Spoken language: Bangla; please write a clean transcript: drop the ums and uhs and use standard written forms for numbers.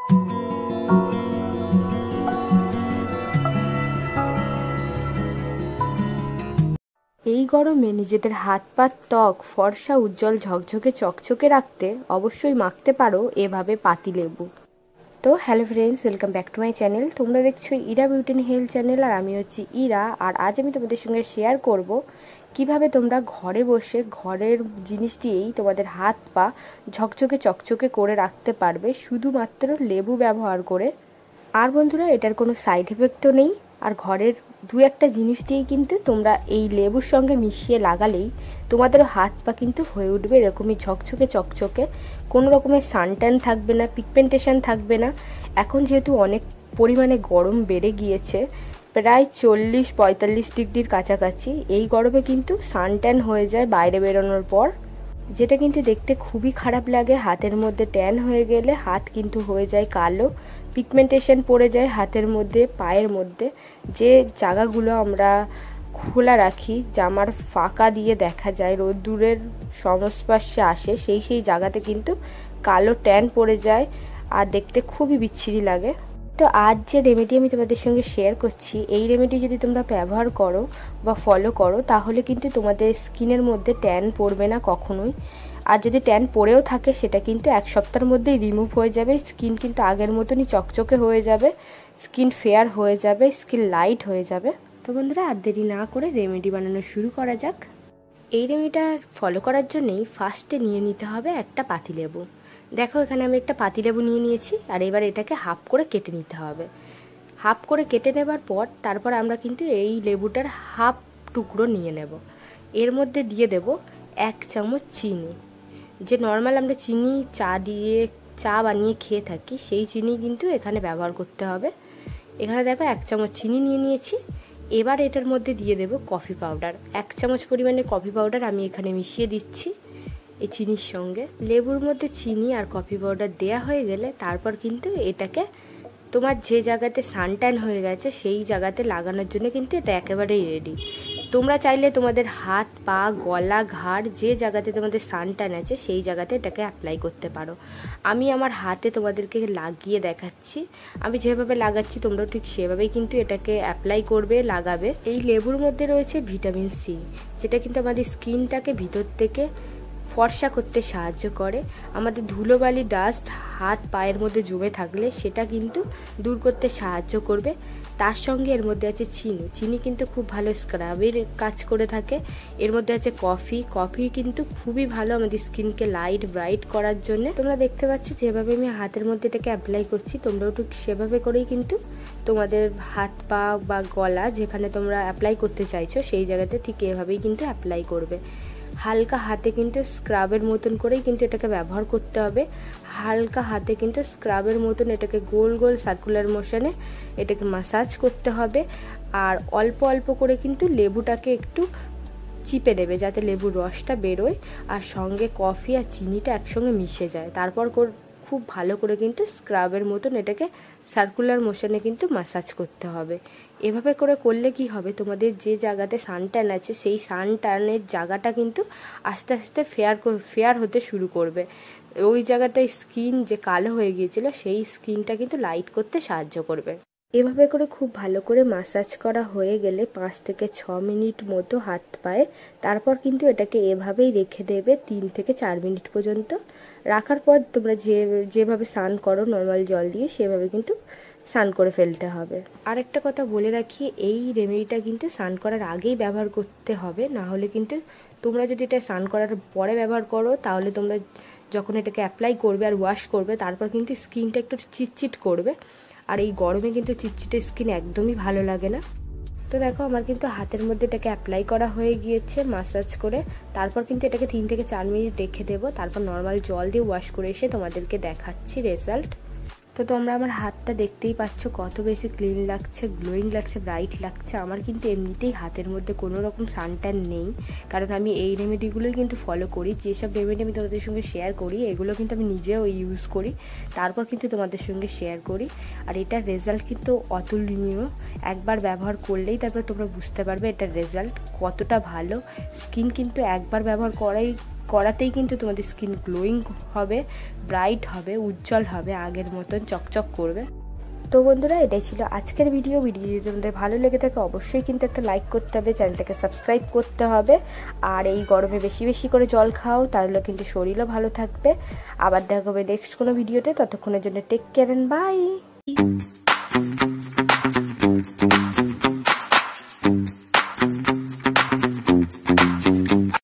এই গরমে নিজেদের হাত পা ত্বক ফর্সা উজ্জ্বল ঝকঝকে চকচকে রাখতে অবশ্যই মাখতে পারো এভাবে পাতিলেবু। তো hello friends, welcome back to my channel. তোমরা দেখছো Ira beauty and health channel, আর আমি হচ্ছি ইরা। আর আজ আমি তোমাদের সঙ্গে শেয়ার করব কিভাবে তোমরা ঘরে বসে ঘরের জিনিস দিয়েই তোমাদের হাত পা ঝকঝকে চকচকে করে রাখতে পারবে শুধুমাত্র লেবু ব্যবহার করে। আর বন্ধুরা, এটার কোনো সাইড এফেক্টও নেই। আর ঘরের দু একটা জিনিস দিয়েই কিন্তু তোমরা এই লেবুর সঙ্গে মিশিয়ে লাগালেই তোমাদের হাত পা কিন্তু হয়ে উঠবে এরকমই ঝকঝকে চকচকে। কোনো রকমের সানট্যান থাকবে না, পিগমেন্টেশন থাকবে না। এখন যেহেতু অনেক পরিমাণে গরম বেড়ে গিয়েছে, প্রায় 40-45 ডিগ্রির কাছাকাছি, এই গরমে কিন্তু সানট্যান হয়ে যায় বাইরে বেরোনোর পর, যেটা কিন্তু দেখতে খুবই খারাপ লাগে। হাতের মধ্যে ট্যান হয়ে গেলে হাত কিন্তু হয়ে যায় কালো, পিগমেন্টেশন পড়ে যায় হাতের মধ্যে, পায়ের মধ্যে। যে জায়গাগুলো আমরা খোলা রাখি, জামার ফাঁকা দিয়ে দেখা যায়, রোদ্দুরের সংস্পর্শে আসে, সেই জায়গাতে কিন্তু কালো ট্যান পড়ে যায় আর দেখতে খুবই বিচ্ছিরি লাগে। তো আজ যে রেমেডি আমি তোমাদের সঙ্গে শেয়ার করছি, এই রেমেডি যদি তোমরা ব্যবহার করো বা ফলো করো তাহলে কিন্তু তোমাদের স্কিনের মধ্যে ট্যান পড়বে না কখনোই। আর যদি ট্যান পড়েও থাকে সেটা কিন্তু এক সপ্তাহের মধ্যেই রিমুভ হয়ে যাবে। স্কিন কিন্তু আগের মতনই চকচকে হয়ে যাবে, স্কিন ফেয়ার হয়ে যাবে, স্কিন লাইট হয়ে যাবে। তো বন্ধুরা, আর দেরি না করে রেমেডি বানানো শুরু করা যাক। এই রেমেডিটা ফলো করার জন্যই ফার্স্টে নিয়ে নিতে হবে একটা পাতিলেবু। দেখো, এখানে আমি একটা পাতিলেবু নিয়ে নিয়েছি। আর এবার এটাকে হাফ করে কেটে নিতে হবে। হাফ করে কেটে নেবার পর তারপর আমরা কিন্তু এই লেবুটার হাফ টুকরো নিয়ে নেব। এর মধ্যে দিয়ে দেব 1 চামচ চিনি। যে নর্মাল আমরা চিনি চা বানিয়ে খেয়ে থাকি, সেই চিনি কিন্তু এখানে ব্যবহার করতে হবে। এখানে দেখো 1 চামচ চিনি নিয়ে নিয়েছি। এবার এটার মধ্যে দিয়ে দেব কফি পাউডার। 1 চামচ পরিমাণে কফি পাউডার আমি এখানে মিশিয়ে দিচ্ছি এই চিনির সঙ্গে। লেবুর মধ্যে চিনি আর কফি পাউডার দেয়া হয়ে গেলে তারপর কিন্তু এটাকে তোমার যে জায়গাতে সানট্যান হয়ে গেছে সেই জায়গাতে লাগানোর জন্য কিন্তু এটা একেবারেই রেডি। তোমরা চাইলে তোমাদের হাত পা গলা ঘাড় যে জায়গাতে তোমাদের সানট্যান আছে সেই জায়গাতে এটাকে অ্যাপ্লাই করতে পারো। আমি আমার হাতে তোমাদেরকে লাগিয়ে দেখাচ্ছি। আমি যেভাবে লাগাচ্ছি তোমরাও ঠিক সেভাবেই কিন্তু এটাকে অ্যাপ্লাই করবে, লাগাবে। এই লেবুর মধ্যে রয়েছে ভিটামিন সি, যেটা কিন্তু আমাদের স্কিনটাকে ভিতর থেকে ফর্সা করতে সাহায্য করে। আমাদের ধুলোবালি ডাস্ট হাত পায়ের মধ্যে জমে থাকলে সেটা কিন্তু দূর করতে সাহায্য করবে। তার সঙ্গে এর মধ্যে আছে চিনি কিন্তু খুব ভালো স্ক্রাবের কাজ করে থাকে। এর মধ্যে আছে কফি কিন্তু খুবই ভালো আমাদের স্কিনকে লাইট ব্রাইট করার জন্য। তোমরা দেখতে পাচ্ছ যেভাবে আমি হাতের মধ্যে এটাকে অ্যাপ্লাই করছি, তোমরাও ঠিক সেভাবে করেই কিন্তু তোমাদের হাত পা বা গলা যেখানে তোমরা অ্যাপ্লাই করতে চাইছো সেই জায়গাতে ঠিক এভাবেই কিন্তু অ্যাপ্লাই করবে। হালকা হাতে কিন্তু স্ক্রাবের মতন করেই কিন্তু এটাকে ব্যবহার করতে হবে। হালকা হাতে কিন্তু স্ক্রাবের মতন এটাকে গোল গোল সার্কুলার মোশনে এটাকে ম্যাসাজ করতে হবে। আর অল্প অল্প করে কিন্তু লেবুটাকে একটু চিপে নেবে যাতে লেবুর রসটা বেরোয় আর সঙ্গে কফি আর চিনিটা একসঙ্গে মিশে যায়। তারপর খুব ভালো করে কিন্তু স্ক্রাবের মতন এটাকে সার্কুলার মোশনে কিন্তু ম্যাসাজ করতে হবে। এভাবে করে করলে কি হবে, তোমাদের যে জায়গাতে সানট্যান আছে সেই সানট্যানের জায়গাটা কিন্তু আস্তে আস্তে ফেয়ার হতে শুরু করবে। ওই জায়গাটায় স্কিন যে কালো হয়ে গিয়েছিল সেই স্কিনটা কিন্তু লাইট করতে সাহায্য করবে। এভাবে করে খুব ভালো করে ম্যাসাজ করা হয়ে গেলে 5 থেকে 6 মিনিট মতো হাত পায়ে, তারপর কিন্তু এটাকে এভাবেই রেখে দেবে 3 থেকে 4 মিনিট পর্যন্ত। রাখার পর তোমরা যেভাবে স্নান করো নর্মাল জল দিয়ে সেভাবে কিন্তু স্নান করে ফেলতে হবে। আরেকটা কথা বলে রাখি, এই রেমেডিটা কিন্তু স্নান করার আগেই ব্যবহার করতে হবে, না হলে কিন্তু তোমরা যদি এটা স্নান করার পরে ব্যবহার করো তাহলে তোমরা যখন এটাকে অ্যাপ্লাই করবে আর ওয়াশ করবে তারপর কিন্তু স্কিনটা একটু চিটচিট করবে। আর এই গরমে কিন্তু চিটচিটে স্কিন একদমই ভালো লাগে না। তো দেখো, আমার কিন্তু হাতের মধ্যে এটাকে অ্যাপ্লাই করা হয়ে গিয়েছে ম্যাসাজ করে। তারপর কিন্তু এটাকে 3 থেকে 4 মিনিট রেখে দেবো। তারপর নর্মাল জল দিয়ে ওয়াশ করে এসে তোমাদেরকে দেখাচ্ছি রেজাল্ট। তো তোমরা আমার হাতটা দেখতেই পাচ্ছ কত বেশি ক্লিন লাগছে, গ্লোয়িং লাগছে, ব্রাইট লাগছে। আমার কিন্তু এমনিতেই হাতের মধ্যে কোনো রকম সানট্যান নেই, কারণ আমি এই রেমেডিগুলোই কিন্তু ফলো করি। যেসব রেমেডি আমি তোমাদের সঙ্গে শেয়ার করি এগুলো কিন্তু আমি নিজেও ইউজ করি, তারপর কিন্তু তোমাদের সঙ্গে শেয়ার করি। আর এটার রেজাল্ট কিন্তু অতুলনীয়। একবার ব্যবহার করলেই তারপর তোমরা বুঝতে পারবে এটার রেজাল্ট কতটা ভালো। স্কিন কিন্তু একবার ব্যবহার করাই করাতেই কিন্তু তোমাদের স্কিন গ্লোয়িং হবে, ব্রাইট হবে, উজ্জ্বল হবে, আগের মতন চকচক করবে। তো বন্ধুরা, এটাই ছিল আজকের ভিডিও। যদি তোমাদের ভালো লেগে থাকে অবশ্যই কিন্তু একটা লাইক করতে হবে, চ্যানেলটাকে সাবস্ক্রাইব করতে হবে। আর এই গরমে বেশি বেশি করে জল খাও, তাহলে কিন্তু শরীরও ভালো থাকবে। আবার দেখা হবে নেক্সট কোনো ভিডিওতে। ততক্ষণের জন্য টেক কেয়ার এন্ড বাই।